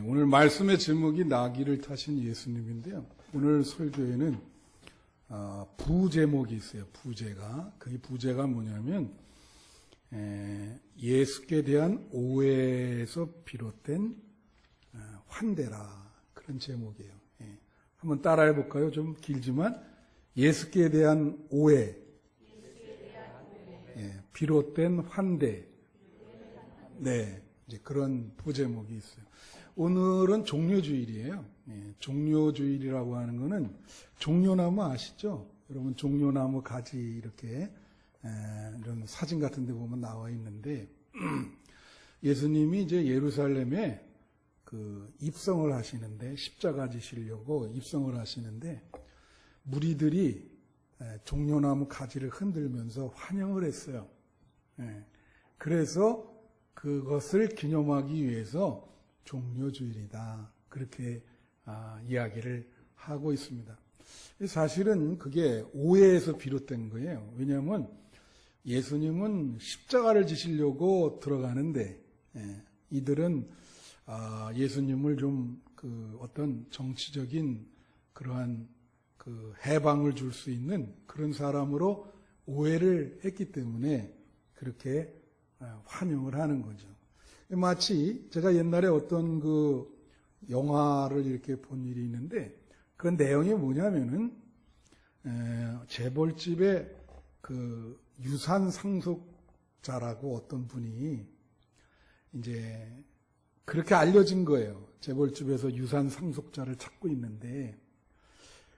오늘 말씀의 제목이 나귀를 타신 예수님인데요. 오늘 설교에는 부제목이 있어요. 부제가. 그 부제가 뭐냐면 예수께 대한 오해에서 비롯된 환대라, 그런 제목이에요. 한번 따라해 볼까요? 좀 길지만 예수께 대한 오해, 비롯된 환대. 네, 이제 그런 부제목이 있어요. 오늘은 종려주일이에요. 종려주일이라고 하는 거는 종려나무 아시죠? 여러분, 종려나무 가지 이렇게 이런 사진 같은 데 보면 나와 있는데 예수님이 이제 예루살렘에 그 입성을 하시는데, 십자가 지시려고 입성을 하시는데 무리들이 종려나무 가지를 흔들면서 환영을 했어요. 그래서 그것을 기념하기 위해서 종려주일이다, 그렇게 이야기를 하고 있습니다. 사실은 그게 오해에서 비롯된 거예요. 왜냐하면 예수님은 십자가를 지시려고 들어가는데 이들은 예수님을 좀 그 어떤 정치적인 그러한 그 해방을 줄 수 있는 그런 사람으로 오해를 했기 때문에 그렇게 환영을 하는 거죠. 마치 제가 옛날에 어떤 그 영화를 이렇게 본 일이 있는데, 그 내용이 뭐냐면은 재벌집의 그 유산 상속자라고 어떤 분이 이제 그렇게 알려진 거예요. 재벌집에서 유산 상속자를 찾고 있는데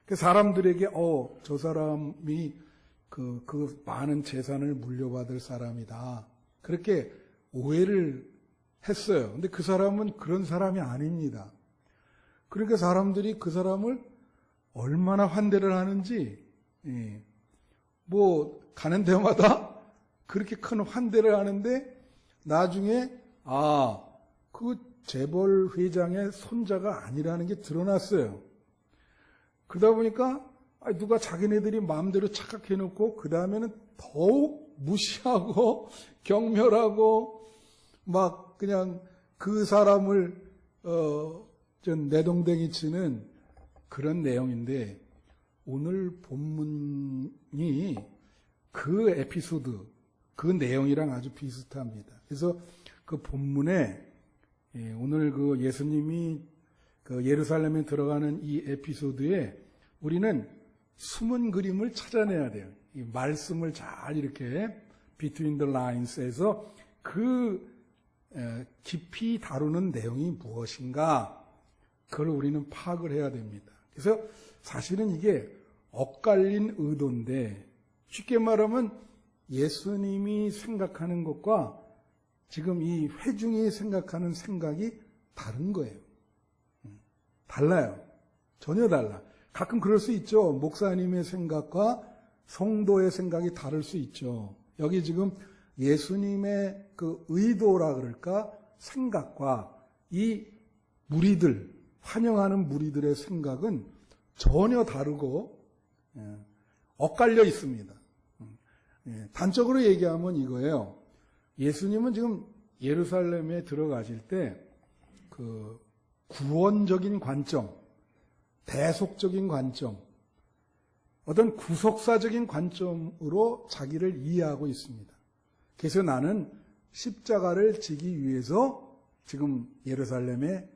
그 사람들에게 저 사람이 그 많은 재산을 물려받을 사람이다, 그렇게 오해를 했어요. 근데 그 사람은 그런 사람이 아닙니다. 그러니까 사람들이 그 사람을 얼마나 환대를 하는지, 뭐 가는 데마다 그렇게 큰 환대를 하는데 나중에 그 재벌 회장의 손자가 아니라는 게 드러났어요. 그러다 보니까 누가 자기네들이 마음대로 착각해놓고 그 다음에는 더욱 무시하고 경멸하고 막 그냥 그 사람을 좀 내동댕이 치는 그런 내용인데, 오늘 본문이 그 에피소드, 그 내용이랑 아주 비슷합니다. 그래서 그 본문에 오늘 그 예수님이 그 예루살렘에 들어가는 이 에피소드에 우리는 숨은 그림을 찾아내야 돼요. 이 말씀을 잘 이렇게 between the lines에서 그 깊이 다루는 내용이 무엇인가, 그걸 우리는 파악을 해야 됩니다. 그래서 사실은 이게 엇갈린 의도인데, 쉽게 말하면 예수님이 생각하는 것과 지금 이 회중이 생각하는 생각이 다른 거예요. 달라요. 전혀 달라. 가끔 그럴 수 있죠. 목사님의 생각과 성도의 생각이 다를 수 있죠. 여기 지금 예수님의 그 의도라 그럴까, 생각과 이 무리들, 환영하는 무리들의 생각은 전혀 다르고 엇갈려 있습니다. 단적으로 얘기하면 이거예요. 예수님은 지금 예루살렘에 들어가실 때 그 구원적인 관점, 대속적인 관점, 어떤 구속사적인 관점으로 자기를 이해하고 있습니다. 그래서 나는 십자가를 지기 위해서 지금 예루살렘에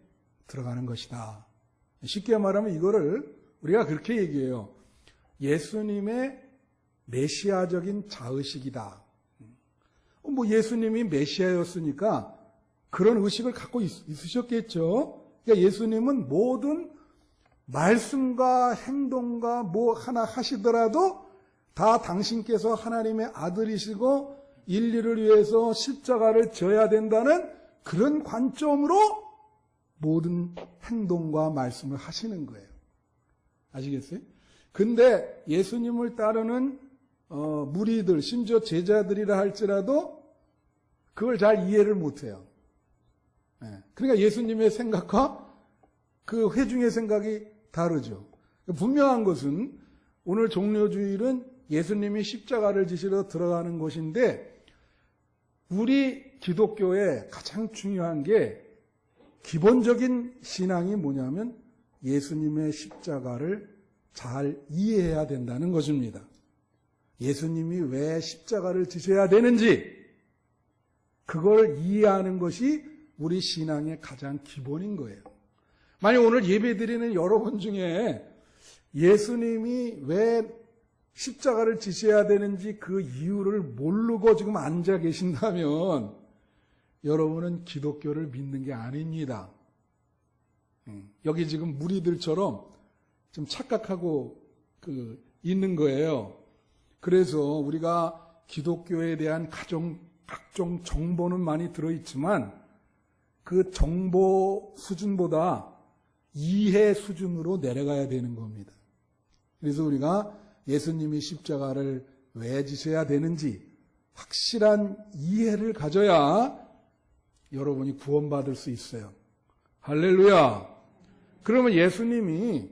들어가는 것이다. 쉽게 말하면 이거를 우리가 그렇게 얘기해요. 예수님의 메시아적인 자의식이다. 뭐 예수님이 메시아였으니까 그런 의식을 갖고 있으셨겠죠. 그러니까 예수님은 모든 말씀과 행동과 뭐 하나 하시더라도 다 당신께서 하나님의 아들이시고 인류를 위해서 십자가를 져야 된다는 그런 관점으로 모든 행동과 말씀을 하시는 거예요. 아시겠어요? 근데 예수님을 따르는 무리들, 심지어 제자들이라 할지라도 그걸 잘 이해를 못해요. 그러니까 예수님의 생각과 그 회중의 생각이 다르죠. 분명한 것은 오늘 종료주일은 예수님이 십자가를 지시러 들어가는 곳인데, 우리 기독교의 가장 중요한 게 기본적인 신앙이 뭐냐면 예수님의 십자가를 잘 이해해야 된다는 것입니다. 예수님이 왜 십자가를 지셔야 되는지 그걸 이해하는 것이 우리 신앙의 가장 기본인 거예요. 만약 오늘 예배드리는 여러분 중에 예수님이 왜 십자가를 지셔야 되는지 그 이유를 모르고 지금 앉아 계신다면 여러분은 기독교를 믿는 게 아닙니다. 여기 지금 무리들처럼 좀 착각하고 있는 거예요. 그래서 우리가 기독교에 대한 각종 정보는 많이 들어있지만 그 정보 수준보다 이해 수준으로 내려가야 되는 겁니다. 그래서 우리가 예수님이 십자가를 왜 지셔야 되는지 확실한 이해를 가져야 여러분이 구원받을 수 있어요. 할렐루야. 그러면 예수님이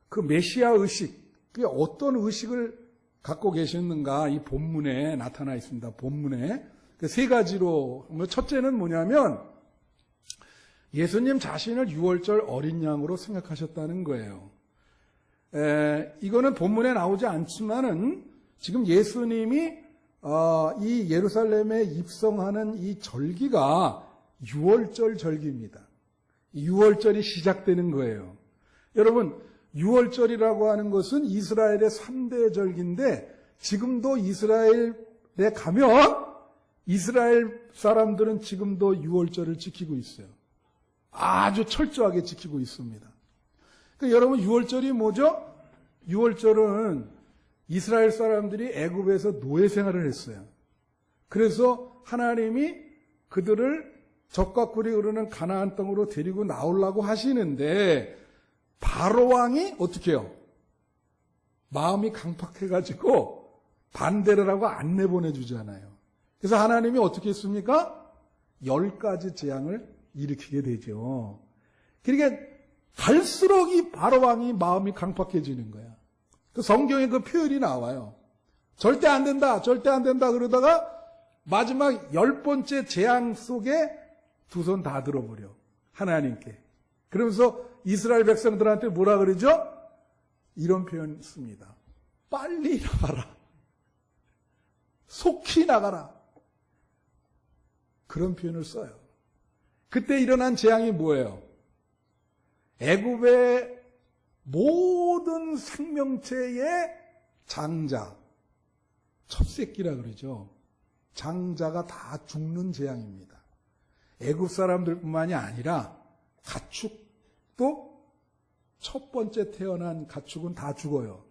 그 메시아 의식, 그게 어떤 의식을 갖고 계셨는가 이 본문에 나타나 있습니다. 본문에 그 세 가지로, 첫째는 뭐냐면 예수님 자신을 유월절 어린 양으로 생각하셨다는 거예요. 이거는 본문에 나오지 않지만은 지금 예수님이 이 예루살렘에 입성하는 이 절기가 유월절 절기입니다. 유월절이 시작되는 거예요. 여러분, 유월절이라고 하는 것은 이스라엘의 3대 절기인데 지금도 이스라엘에 가면 이스라엘 사람들은 지금도 유월절을 지키고 있어요. 아주 철저하게 지키고 있습니다. 그러니까 여러분, 유월절이 뭐죠? 유월절은 이스라엘 사람들이 애굽에서 노예 생활을 했어요. 그래서 하나님이 그들을 젖과 꿀이 흐르는 가나안 땅으로 데리고 나오려고 하시는데 바로 왕이 어떻게 해요? 마음이 강팍해가지고 반대를 하고 안 내보내주잖아요. 그래서 하나님이 어떻게 했습니까? 10가지 재앙을 일으키게 되죠. 그러니까 갈수록 이 바로 왕이 마음이 강팍해지는 거야. 그 성경에 그 표현이 나와요. 절대 안 된다, 절대 안 된다 그러다가 마지막 10번째 재앙 속에 두 손 다 들어버려. 하나님께. 그러면서 이스라엘 백성들한테 뭐라 그러죠? 이런 표현 씁니다. 빨리 나가라. 속히 나가라. 그런 표현을 써요. 그때 일어난 재앙이 뭐예요? 애굽의 모든 생명체의 장자, 첫 새끼라 그러죠. 장자가 다 죽는 재앙입니다. 애굽 사람들뿐만이 아니라 가축도 첫 번째 태어난 가축은 다 죽어요.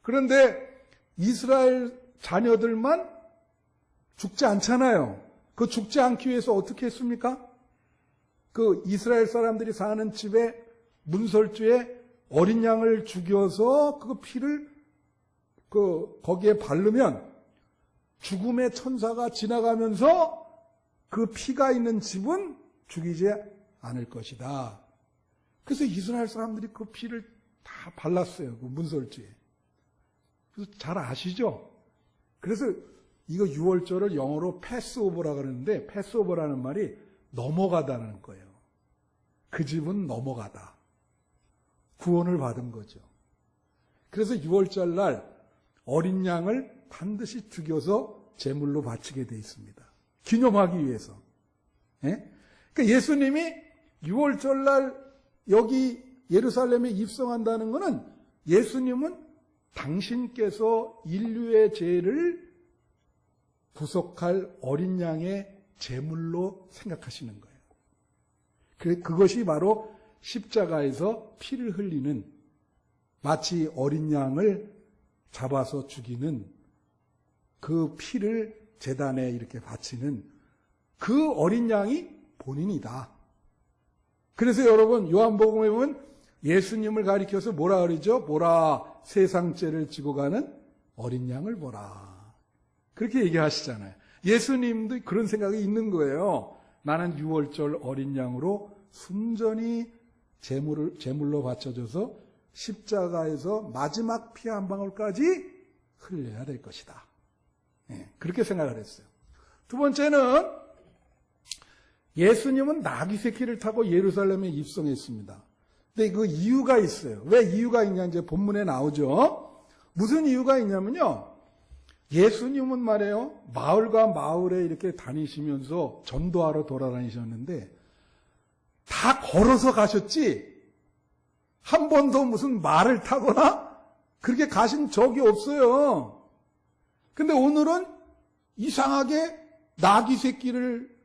그런데 이스라엘 자녀들만 죽지 않잖아요. 그 죽지 않기 위해서 어떻게 했습니까? 그 이스라엘 사람들이 사는 집에 문설주에 어린 양을 죽여서 그 피를 거기에 바르면 죽음의 천사가 지나가면서 그 피가 있는 집은 죽이지 않을 것이다. 그래서 이스라엘 사람들이 그 피를 다 발랐어요. 그 문설주에. 그래서 잘 아시죠? 그래서 이거 유월절을 영어로 패스오버라 그러는데 패스오버라는 말이 넘어가다는 거예요. 그 집은 넘어가다. 구원을 받은 거죠. 그래서 유월절 날 어린 양을 반드시 죽여서 제물로 바치게 돼 있습니다. 기념하기 위해서. 예? 그러니까 예수님이 유월절 날 여기 예루살렘에 입성한다는 것은 예수님은 당신께서 인류의 죄를 구속할 어린 양의 제물로 생각하시는 거예요. 그것이 바로 십자가에서 피를 흘리는, 마치 어린 양을 잡아서 죽이는 그 피를 제단에 이렇게 바치는 그 어린 양이 본인이다. 그래서 여러분 요한복음에 보면 예수님을 가리켜서 뭐라 그러죠? 보라, 세상 죄를 지고 가는 어린 양을 보라. 그렇게 얘기하시잖아요. 예수님도 그런 생각이 있는 거예요. 나는 유월절 어린 양으로 순전히 제물로 바쳐져서 십자가에서 마지막 피 한 방울까지 흘려야 될 것이다. 그렇게 생각을 했어요. 두 번째는 예수님은 나귀 새끼를 타고 예루살렘에 입성했습니다. 근데 그 이유가 있어요. 왜 이유가 있냐 이제 본문에 나오죠. 무슨 이유가 있냐면요. 예수님은 말이에요. 마을과 마을에 이렇게 다니시면서 전도하러 돌아다니셨는데 다 걸어서 가셨지 한 번도 무슨 말을 타거나 그렇게 가신 적이 없어요. 근데 오늘은 이상하게 나귀 새끼를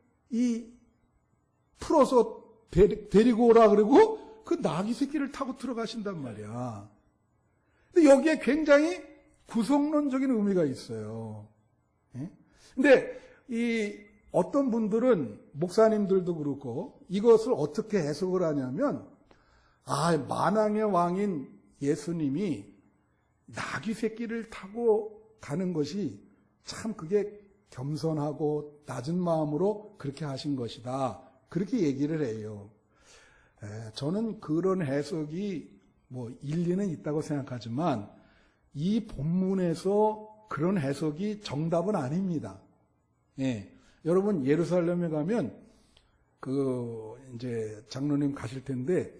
풀어서 데리고 오라 그러고 그 나귀 새끼를 타고 들어가신단 말이야. 근데 여기에 굉장히 구성론적인 의미가 있어요. 근데 어떤 분들은 목사님들도 그렇고 이것을 어떻게 해석을 하냐면 만왕의 왕인 예수님이 나귀 새끼를 타고 가는 것이 참 그게 겸손하고 낮은 마음으로 그렇게 하신 것이다. 그렇게 얘기를 해요. 저는 그런 해석이 일리는 있다고 생각하지만 이 본문에서 그런 해석이 정답은 아닙니다. 여러분 예루살렘에 가면 이제 장로님 가실 텐데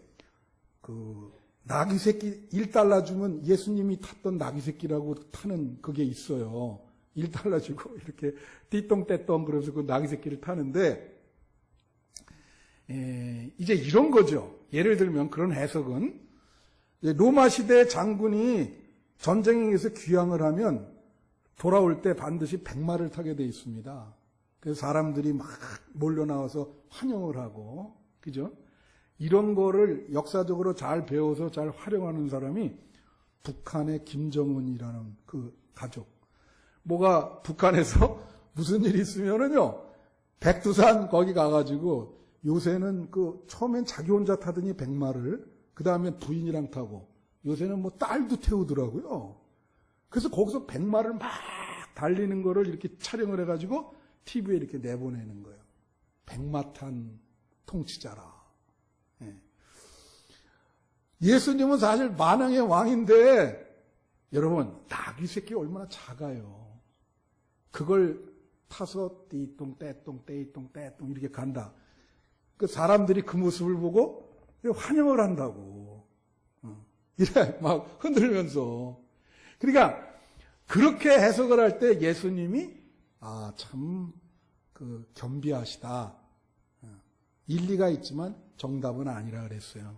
나귀 새끼 1달러 주면 예수님이 탔던 나귀 새끼라고 타는 그게 있어요. 1달러 주고 이렇게 띠똥떼똥 그러면서 그 나귀 새끼를 타는데 이제 이런 거죠. 예를 들면 그런 해석은 로마 시대 장군이 전쟁에서 귀향을 하면 돌아올 때 반드시 백마를 타게 돼 있습니다. 그래서 사람들이 막 몰려 나와서 환영을 하고, 그죠? 이런 거를 역사적으로 잘 배워서 잘 활용하는 사람이 북한의 김정은이라는 그 가족. 북한에서 무슨 일이 있으면은요, 백두산 거기 가가지고 요새는 처음엔 자기 혼자 타더니 백마를, 그 다음에 부인이랑 타고, 요새는 딸도 태우더라고요. 그래서 거기서 백마를 막 달리는 거를 이렇게 촬영을 해가지고 TV에 이렇게 내보내는 거예요. 백마 탄 통치자라. 예수님은 사실 만왕의 왕인데, 여러분, 나귀 새끼 얼마나 작아요. 그걸 타서 띠똥, 떼똥, 떼이똥, 떼똥 이렇게 간다. 그 사람들이 그 모습을 보고 환영을 한다고. 이래 막 흔들면서. 그러니까 그렇게 해석을 할 때 예수님이 참 겸비하시다. 일리가 있지만 정답은 아니라 그랬어요.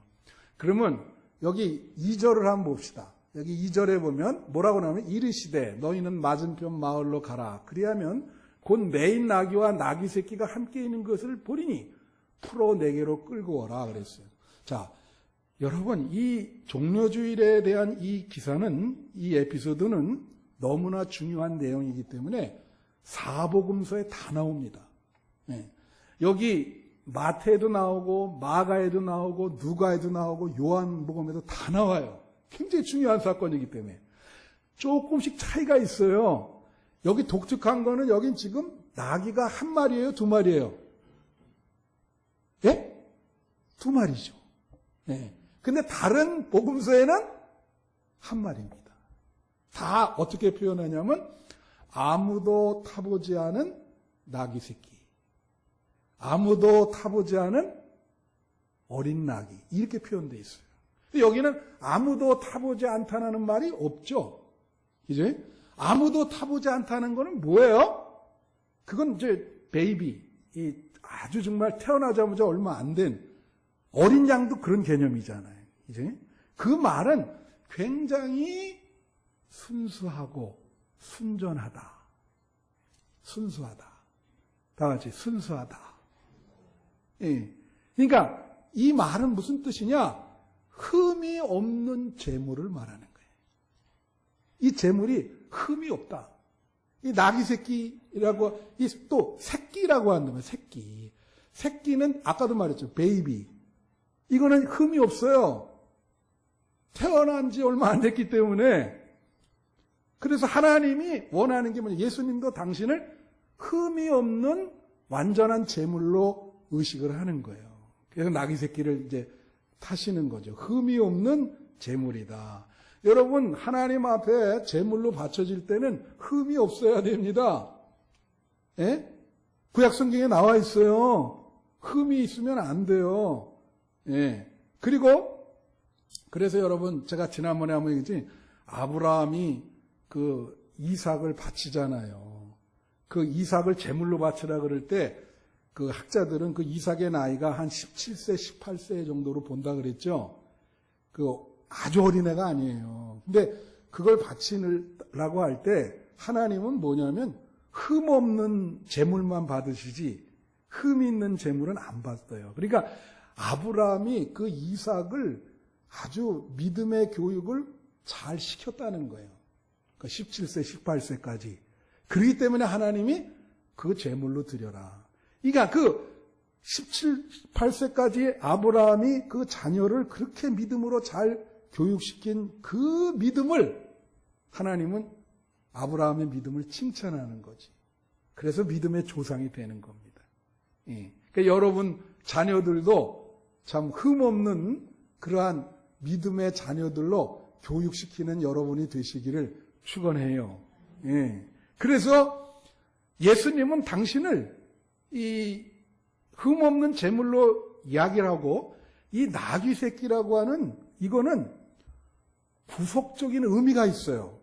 그러면 여기 2절을 한번 봅시다. 여기 2절에 보면 뭐라고 나오면 이르시되 너희는 맞은편 마을로 가라. 그리하면 곧 매인 나귀와 나귀 새끼가 함께 있는 것을 보리니 풀어 내게로 끌고 오라 그랬어요. 자, 여러분 이 종려주일에 대한 이 기사는, 이 에피소드는 너무나 중요한 내용이기 때문에 사복음서에 다 나옵니다. 여기 마태에도 나오고 마가에도 나오고 누가에도 나오고 요한복음에도 다 나와요. 굉장히 중요한 사건이기 때문에 조금씩 차이가 있어요. 여기 독특한 거는 여긴 지금 나귀가 한 마리예요, 두 마리예요? 예? 두 마리죠. 근데 다른 복음서에는 한 마리입니다. 다 어떻게 표현하냐면 아무도 타보지 않은 나귀 새끼, 아무도 타보지 않은 어린 나귀, 이렇게 표현되어 있어요. 여기는 아무도 타보지 않다는 말이 없죠. 이제 아무도 타보지 않다는 거는 뭐예요? 그건 이제 베이비, 아주 정말 태어나자마자 얼마 안 된 어린 양도 그런 개념이잖아요. 이제 그 말은 굉장히 순수하고 순전하다. 순수하다. 다 같이 순수하다. 그러니까 이 말은 무슨 뜻이냐? 흠이 없는 재물을 말하는 거예요. 이 재물이 흠이 없다. 이 나귀 새끼라고, 또 새끼라고 한다면 새끼. 새끼는 아까도 말했죠. 베이비. 이거는 흠이 없어요. 태어난 지 얼마 안 됐기 때문에. 그래서 하나님이 원하는 게 뭐냐. 예수님도 당신을 흠이 없는 완전한 제물로 의식을 하는 거예요. 그래서 나귀 새끼를 이제 타시는 거죠. 흠이 없는 제물이다. 여러분, 하나님 앞에 제물로 바쳐질 때는 흠이 없어야 됩니다. 예? 구약 성경에 나와 있어요. 흠이 있으면 안 돼요. 예. 그리고 그래서 여러분, 제가 지난번에 한번 얘기했지, 아브라함이 그 이삭을 바치잖아요. 그 이삭을 제물로 바치라 그럴 때 그 학자들은 그 이삭의 나이가 한 17세, 18세 정도로 본다 그랬죠. 그 아주 어린애가 아니에요. 근데 그걸 바치라고 할 때 하나님은 뭐냐면 흠 없는 제물만 받으시지 흠 있는 제물은 안 받아요. 그러니까 아브라함이 그 이삭을 아주 믿음의 교육을 잘 시켰다는 거예요. 그러니까 17세, 18세까지. 그렇기 때문에 하나님이 그 제물로 드려라. 그러니까 그 17, 18세까지 아브라함이 그 자녀를 그렇게 믿음으로 잘 교육시킨 그 믿음을 하나님은 아브라함의 믿음을 칭찬하는 거지. 그래서 믿음의 조상이 되는 겁니다. 예. 그러니까 여러분 자녀들도 참 흠없는 그러한 믿음의 자녀들로 교육시키는 여러분이 되시기를 축원해요. 예. 그래서 예수님은 당신을 이 흠없는 제물로 이야기를 하고 이 나귀 새끼라고 하는 이거는 구속적인 의미가 있어요.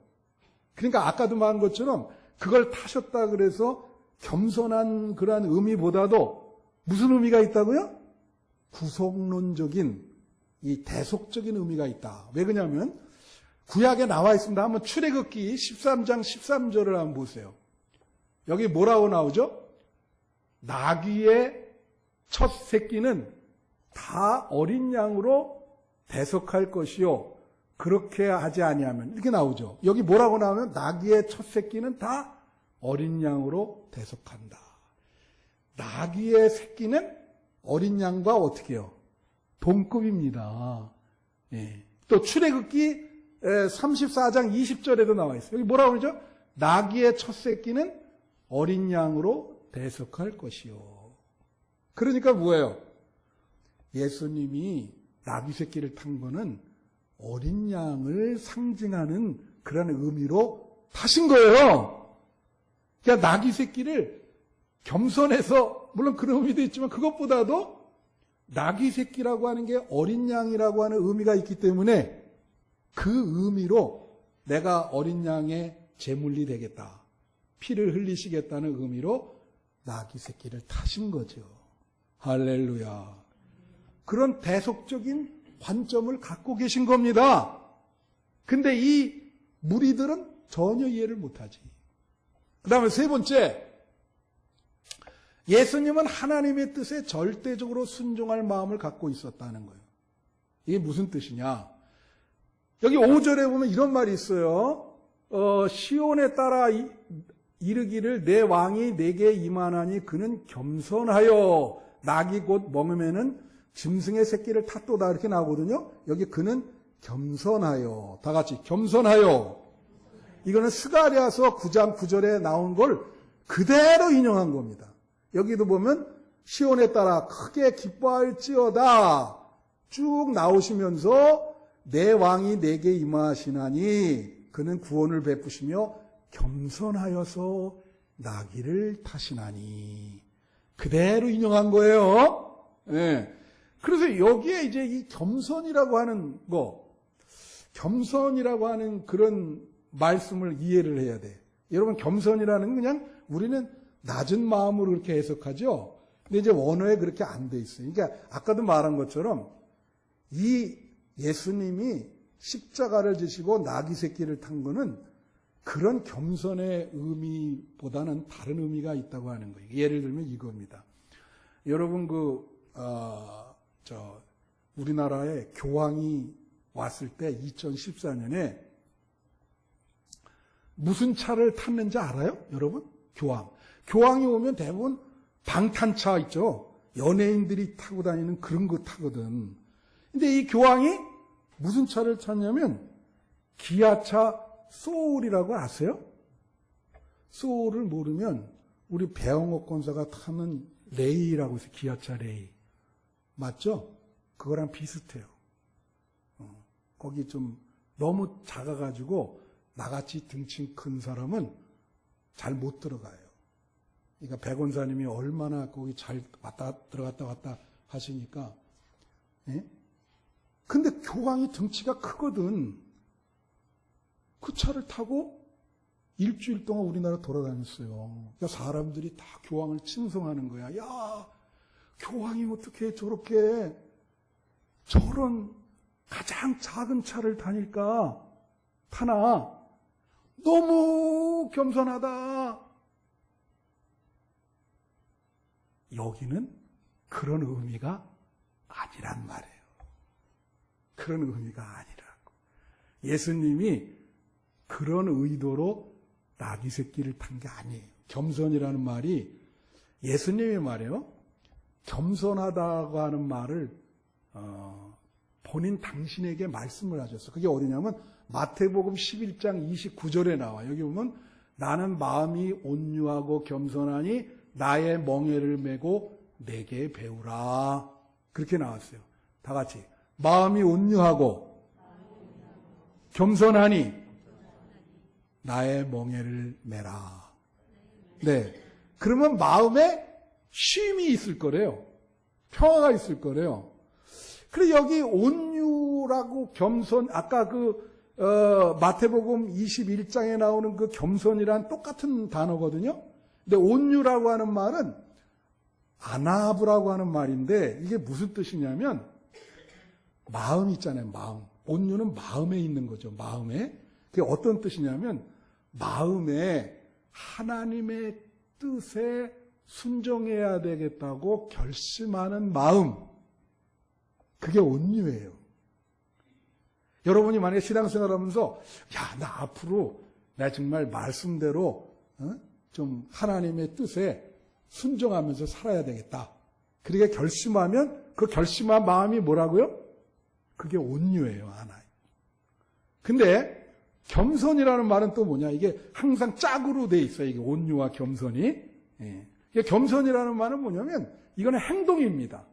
그러니까 아까도 말한 것처럼 그걸 타셨다 그래서 겸손한 그러한 의미보다도 무슨 의미가 있다고요? 구속론적인 이 대속적인 의미가 있다. 왜 그러냐면 구약에 나와 있습니다. 한번 출애굽기 13장 13절을 한번 보세요. 여기 뭐라고 나오죠? 나귀의 첫 새끼는 다 어린 양으로 대속할 것이요. 그렇게 하지 아니하면 이렇게 나오죠. 여기 뭐라고 나오면 나귀의 첫 새끼는 다 어린 양으로 대속한다. 나귀의 새끼는 어린 양과 어떻게 해요? 동급입니다. 예. 또 출애굽기 34장 20절에도 나와 있어요. 여기 뭐라고 그러죠? 나귀의 첫 새끼는 어린 양으로 대속할 것이요. 그러니까 뭐예요? 예수님이 나귀 새끼를 탄 거는 어린 양을 상징하는 그런 의미로 타신 거예요. 그러니까 나귀 새끼를 겸손해서, 물론 그런 의미도 있지만 그것보다도 나귀 새끼라고 하는 게 어린 양이라고 하는 의미가 있기 때문에 그 의미로 내가 어린 양의 제물이 되겠다. 피를 흘리시겠다는 의미로 나귀 새끼를 타신 거죠. 할렐루야. 그런 대속적인 관점을 갖고 계신 겁니다. 근데 이 무리들은 전혀 이해를 못하지. 그 다음에 세 번째, 예수님은 하나님의 뜻에 절대적으로 순종할 마음을 갖고 있었다는 거예요. 이게 무슨 뜻이냐? 여기 5절에 보면 이런 말이 있어요. 시온에 따라 이르기를 내 왕이 내게 임하나니 그는 겸손하여 낙이 곧 먹으면은 짐승의 새끼를 탔도다 이렇게 나오거든요. 여기 그는 겸손하여, 다 같이 겸손하여. 이거는 스가랴서 9장 9절에 나온 걸 그대로 인용한 겁니다. 여기도 보면 시온에 따라 크게 기뻐할지어다 쭉 나오시면서 내 왕이 내게 임하시나니 그는 구원을 베푸시며 겸손하여서 나귀를 타시나니 그대로 인용한 거예요. 네. 그래서 여기에 이제 이 겸손이라고 하는 거, 겸손이라고 하는 그런 말씀을 이해를 해야 돼. 여러분 겸손이라는 건 그냥 우리는 낮은 마음으로 그렇게 해석하죠. 근데 이제 원어에 그렇게 안 돼 있어요. 그러니까 아까도 말한 것처럼 이 예수님이 십자가를 지시고 나귀 새끼를 탄 거는 그런 겸손의 의미보다는 다른 의미가 있다고 하는 거예요. 예를 들면 이겁니다. 여러분 우리나라에 교황이 왔을 때 2014년에 무슨 차를 탔는지 알아요? 여러분? 교황이 오면 대부분 방탄차 있죠. 연예인들이 타고 다니는 그런 거 타거든. 근데 이 교황이 무슨 차를 탔냐면 기아차 소울이라고 아세요? 소울을 모르면 우리 배영옥 권사가 타는 레이라고 해서 기아차 레이. 맞죠? 그거랑 비슷해요. 거기 좀 너무 작아가지고 나같이 등치 큰 사람은 잘 못 들어가요. 그러니까 배 권사님이 얼마나 거기 잘 들어갔다 왔다 하시니까. 예? 근데 교황이 등치가 크거든. 그 차를 타고 일주일 동안 우리나라 돌아다녔어요. 그러니까 사람들이 다 교황을 칭송하는 거야. 야, 교황이 어떻게 저렇게 저런 가장 작은 차를 타나? 너무 겸손하다. 여기는 그런 의미가 아니란 말이에요. 그런 의미가 아니라고. 예수님이 그런 의도로 나귀 새끼를 탄 게 아니에요. 겸손이라는 말이 예수님이 말이에요. 겸손하다고 하는 말을 본인 당신에게 말씀을 하셨어요. 그게 어디냐면 마태복음 11장 29절에 나와요. 여기 보면 나는 마음이 온유하고 겸손하니 나의 멍에를 메고 내게 배우라. 그렇게 나왔어요. 다 같이. 마음이 온유하고 겸손하니 나의 멍에를 메라. 네. 그러면 마음에 쉼이 있을 거래요. 평화가 있을 거래요. 그래 여기 온유라고 겸손, 아까 마태복음 21장에 나오는 그 겸손이란 똑같은 단어거든요. 근데 온유라고 하는 말은 아나브라고 하는 말인데 이게 무슨 뜻이냐면 마음 있잖아요. 마음. 온유는 마음에 있는 거죠. 마음에. 그게 어떤 뜻이냐면 마음에 하나님의 뜻에 순종해야 되겠다고 결심하는 마음. 그게 온유예요. 여러분이 만약에 신앙생활하면서 야, 나 앞으로 나 정말 말씀대로 좀 하나님의 뜻에 순종하면서 살아야 되겠다. 그렇게 결심하면 그 결심한 마음이 뭐라고요? 그게 온유예요. 하나. 근데 겸손이라는 말은 또 뭐냐? 이게 항상 짝으로 돼 있어요. 이게 온유와 겸손이. 예. 이게 겸손이라는 말은 뭐냐면 이거는 행동입니다.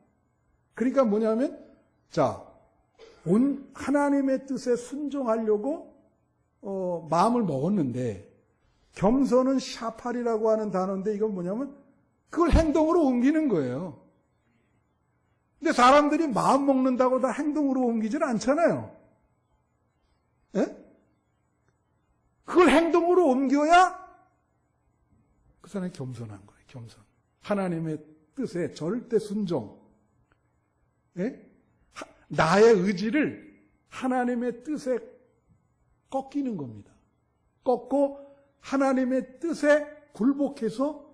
그러니까 뭐냐면 자, 하나님의 뜻에 순종하려고 마음을 먹었는데 겸손은 샤팔이라고 하는 단어인데 이건 뭐냐면 그걸 행동으로 옮기는 거예요. 근데 사람들이 마음 먹는다고 다 행동으로 옮기질 않잖아요. 예? 그걸 행동으로 옮겨야 그 사람이 겸손한 거예요. 겸손. 하나님의 뜻에 절대 순종. 예? 나의 의지를 하나님의 뜻에 꺾이는 겁니다. 꺾고 하나님의 뜻에 굴복해서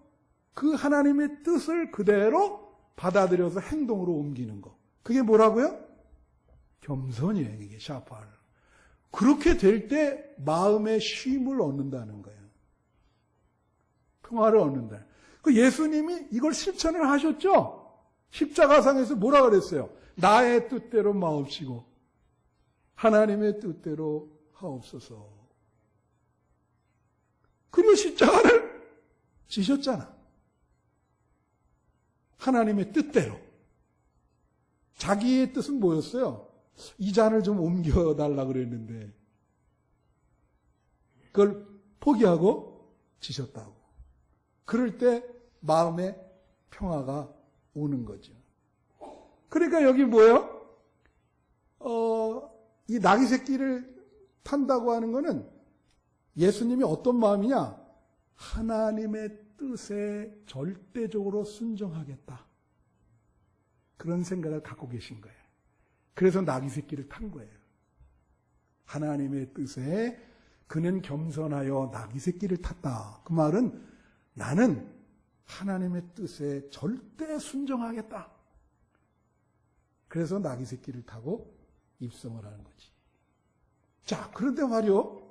그 하나님의 뜻을 그대로 받아들여서 행동으로 옮기는 거. 그게 뭐라고요? 겸손이에요. 이게 샤팔. 그렇게 될 때 마음의 쉼을 얻는다는 거예요. 평화를 얻는다. 그 예수님이 이걸 실천을 하셨죠? 십자가상에서 뭐라 그랬어요? 나의 뜻대로 마옵시고 하나님의 뜻대로 하옵소서. 그리고 십자가를 지셨잖아. 하나님의 뜻대로. 자기의 뜻은 뭐였어요? 이 잔을 좀 옮겨달라 그랬는데 그걸 포기하고 지셨다고. 그럴 때 마음에 평화가 오는 거죠. 그러니까 여기 뭐예요? 이 나귀 새끼를 탄다고 하는 거는 예수님이 어떤 마음이냐? 하나님의 뜻에 절대적으로 순종하겠다. 그런 생각을 갖고 계신 거예요. 그래서 나귀 새끼를 탄 거예요. 하나님의 뜻에 그는 겸손하여 나귀 새끼를 탔다. 그 말은 나는 하나님의 뜻에 절대 순종하겠다. 그래서 나귀 새끼를 타고 입성을 하는 거지. 자, 그런데 말이요.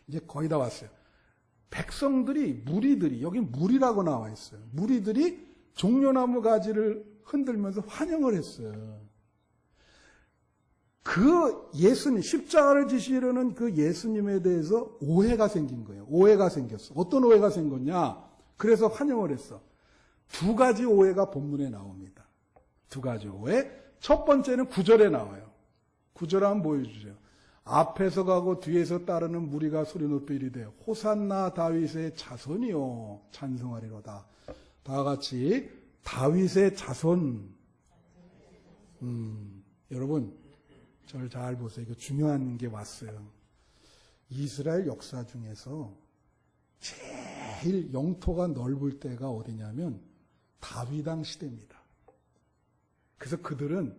이제 거의 다 왔어요. 백성들이, 무리들이, 여기 무리라고 나와 있어요. 무리들이 종려나무 가지를 흔들면서 환영을 했어요. 그 예수님, 십자가를 지시려는 그 예수님에 대해서 오해가 생긴 거예요. 오해가 생겼어. 어떤 오해가 생겼냐? 그래서 환영을 했어. 두 가지 오해가 본문에 나옵니다. 두 가지 오해. 첫 번째는 9절에 나와요. 9절 한번 보여주세요. 앞에서 가고 뒤에서 따르는 무리가 소리 높여 이르되 호산나 다윗의 자손이요 찬송하리로다. 다 같이 다윗의 자손. 여러분 저를 잘 보세요. 이거 중요한 게 왔어요. 이스라엘 역사 중에서 제일 영토가 넓을 때가 어디냐면 다윗왕 시대입니다. 그래서 그들은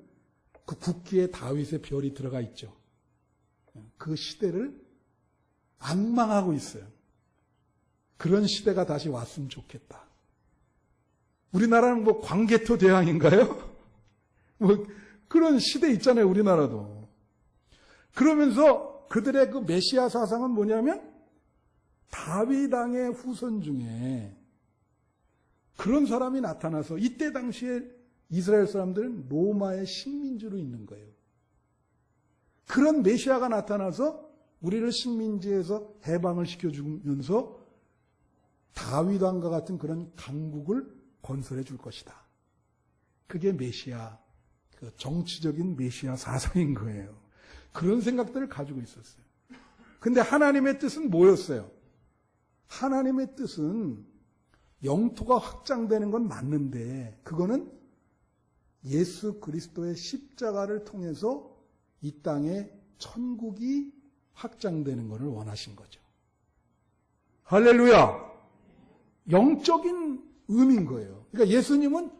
그 국기에 다윗의 별이 들어가 있죠. 그 시대를 앙망하고 있어요. 그런 시대가 다시 왔으면 좋겠다. 우리나라는 뭐 광개토 대왕인가요? 뭐 그런 시대 있잖아요, 우리나라도. 그러면서 그들의 그 메시아 사상은 뭐냐면 다윗 왕의 후손 중에 그런 사람이 나타나서 이때 당시에 이스라엘 사람들은 로마의 식민지로 있는 거예요. 그런 메시아가 나타나서 우리를 식민지에서 해방을 시켜주면서 다윗 왕과 같은 그런 강국을 건설해 줄 것이다. 그게 메시아, 그 정치적인 메시아 사상인 거예요. 그런 생각들을 가지고 있었어요. 근데 하나님의 뜻은 뭐였어요? 하나님의 뜻은 영토가 확장되는 건 맞는데 그거는 예수 그리스도의 십자가를 통해서 이 땅에 천국이 확장되는 것을 원하신 거죠. 할렐루야! 영적인 의미인 거예요. 그러니까 예수님은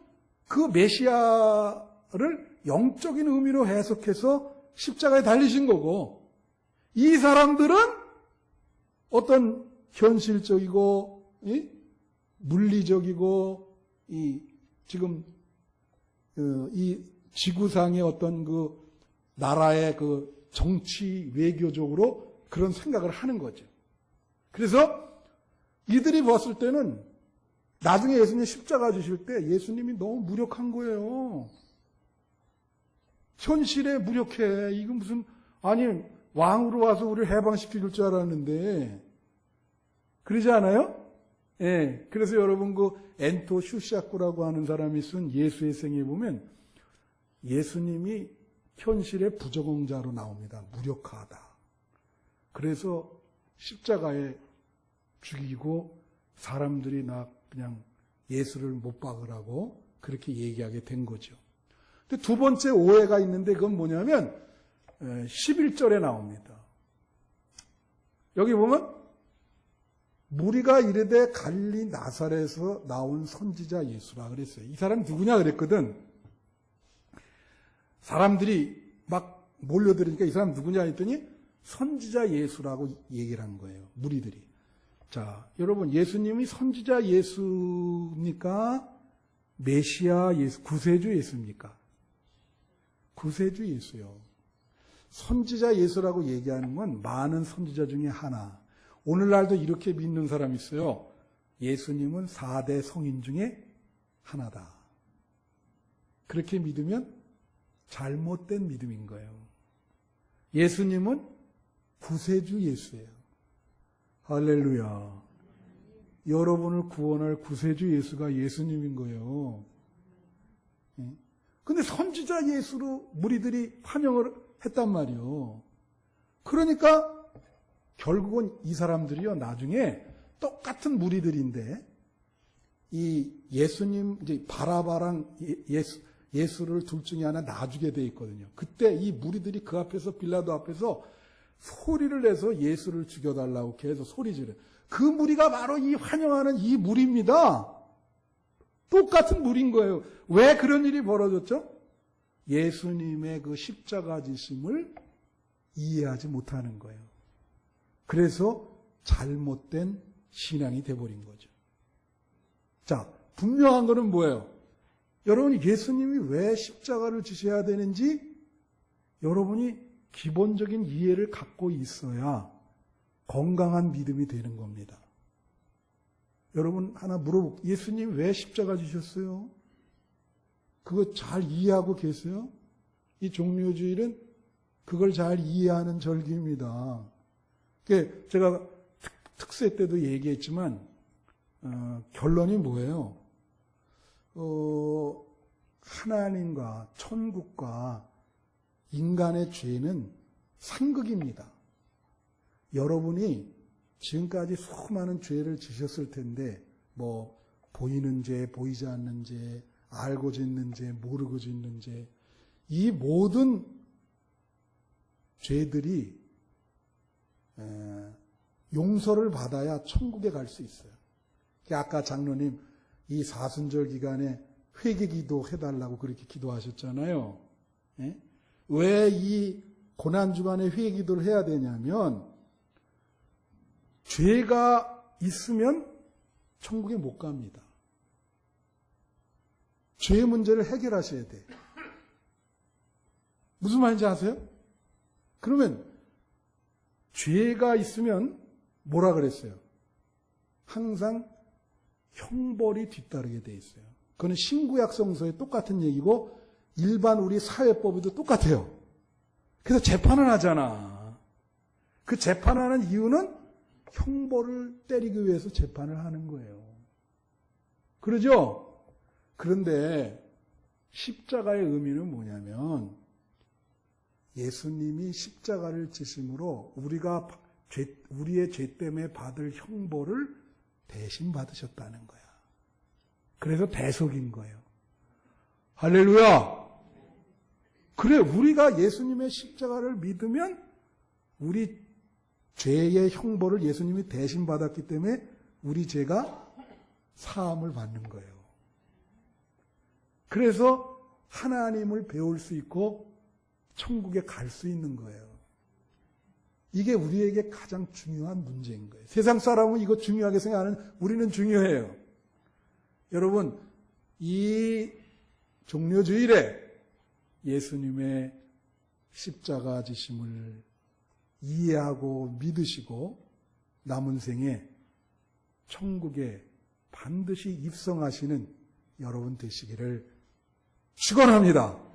그 메시아를 영적인 의미로 해석해서 십자가에 달리신 거고 이 사람들은 어떤 현실적이고 물리적이고 지금 이 지구상의 어떤 그 나라의 그 정치 외교적으로 그런 생각을 하는 거죠. 그래서 이들이 봤을 때는 나중에 예수님 십자가 지실 때 예수님이 너무 무력한 거예요. 현실에 무력해. 이거 무슨 아니 왕으로 와서 우리를 해방시킬 줄 알았는데 그러지 않아요? 예. 그래서 여러분 그 엔토 슈샤쿠라고 하는 사람이 쓴 예수의 생에 보면 예수님이 현실의 부적응자로 나옵니다. 무력하다. 그래서 십자가에 죽이고 사람들이 나 그냥 예수를 못 박으라고 그렇게 얘기하게 된 거죠. 근데 두 번째 오해가 있는데 그건 뭐냐면 11절에 나옵니다. 여기 보면 무리가 이르되 갈릴리 나사렛에서 나온 선지자 예수라 그랬어요. 이 사람 누구냐 그랬거든. 사람들이 막 몰려들으니까 이 사람 누구냐 했더니 선지자 예수라고 얘기를 한 거예요. 무리들이. 자, 여러분 예수님이 선지자 예수입니까? 메시아 예수, 구세주 예수입니까? 구세주 예수요. 선지자 예수라고 얘기하는 건 많은 선지자 중에 하나. 오늘날도 이렇게 믿는 사람이 있어요. 예수님은 4대 성인 중에 하나다. 그렇게 믿으면 잘못된 믿음인 거예요. 예수님은 구세주 예수예요. 할렐루야. 여러분을 구원할 구세주 예수가 예수님인 거예요. 근데 선지자 예수로 무리들이 환영을 했단 말이에요. 그러니까 결국은 이 사람들이요, 나중에 똑같은 무리들인데, 이 예수님, 이제 바라바랑 예수를 둘 중에 하나 놔주게 돼 있거든요. 그때 이 무리들이 그 앞에서, 빌라도 앞에서 소리를 내서 예수를 죽여달라고 계속 소리 지르. 그 무리가 바로 이 환영하는 이 무리입니다. 똑같은 무리인 거예요. 왜 그런 일이 벌어졌죠? 예수님의 그 십자가 지심을 이해하지 못하는 거예요. 그래서 잘못된 신앙이 돼버린 거죠. 자, 분명한 거는 뭐예요? 여러분이 예수님이 왜 십자가를 지셔야 되는지 여러분이 기본적인 이해를 갖고 있어야 건강한 믿음이 되는 겁니다. 여러분 하나 물어볼게요. 예수님 왜 십자가 지셨어요? 그거 잘 이해하고 계세요? 이 종료주일은 그걸 잘 이해하는 절기입니다. 제가 특세 때도 얘기했지만 결론이 뭐예요? 하나님과 천국과 인간의 죄는 상극입니다. 여러분이 지금까지 수많은 죄를 지셨을 텐데 보이는 죄, 보이지 않는 죄, 알고 짓는 죄, 모르고 짓는 죄, 이 모든 죄들이 용서를 받아야 천국에 갈 수 있어요. 아까 장로님 이 사순절 기간에 회개기도 해달라고 그렇게 기도하셨잖아요. 예? 왜 이 고난주간에 회개기도를 해야 되냐면 죄가 있으면 천국에 못 갑니다. 죄의 문제를 해결하셔야 돼. 무슨 말인지 아세요? 그러면 죄가 있으면 뭐라 그랬어요? 항상 형벌이 뒤따르게 돼 있어요. 그건 신구약 성서에 똑같은 얘기고 일반 우리 사회법에도 똑같아요. 그래서 재판을 하잖아. 그 재판하는 이유는 형벌을 때리기 위해서 재판을 하는 거예요. 그러죠? 그런데 십자가의 의미는 뭐냐면 예수님이 십자가를 지심으로 우리의 죄 때문에 받을 형벌을 대신 받으셨다는 거야. 그래서 대속인 거예요. 할렐루야! 그래, 우리가 예수님의 십자가를 믿으면 우리 죄의 형벌을 예수님이 대신 받았기 때문에 우리 죄가 사함을 받는 거예요. 그래서 하나님을 배울 수 있고 천국에 갈 수 있는 거예요. 이게 우리에게 가장 중요한 문제인 거예요. 세상 사람은 이거 중요하게 생각하는 우리는 중요해요. 여러분, 이 종료주일에 예수님의 십자가 지심을 이해하고 믿으시고 남은 생에 천국에 반드시 입성하시는 여러분 되시기를 축원합니다.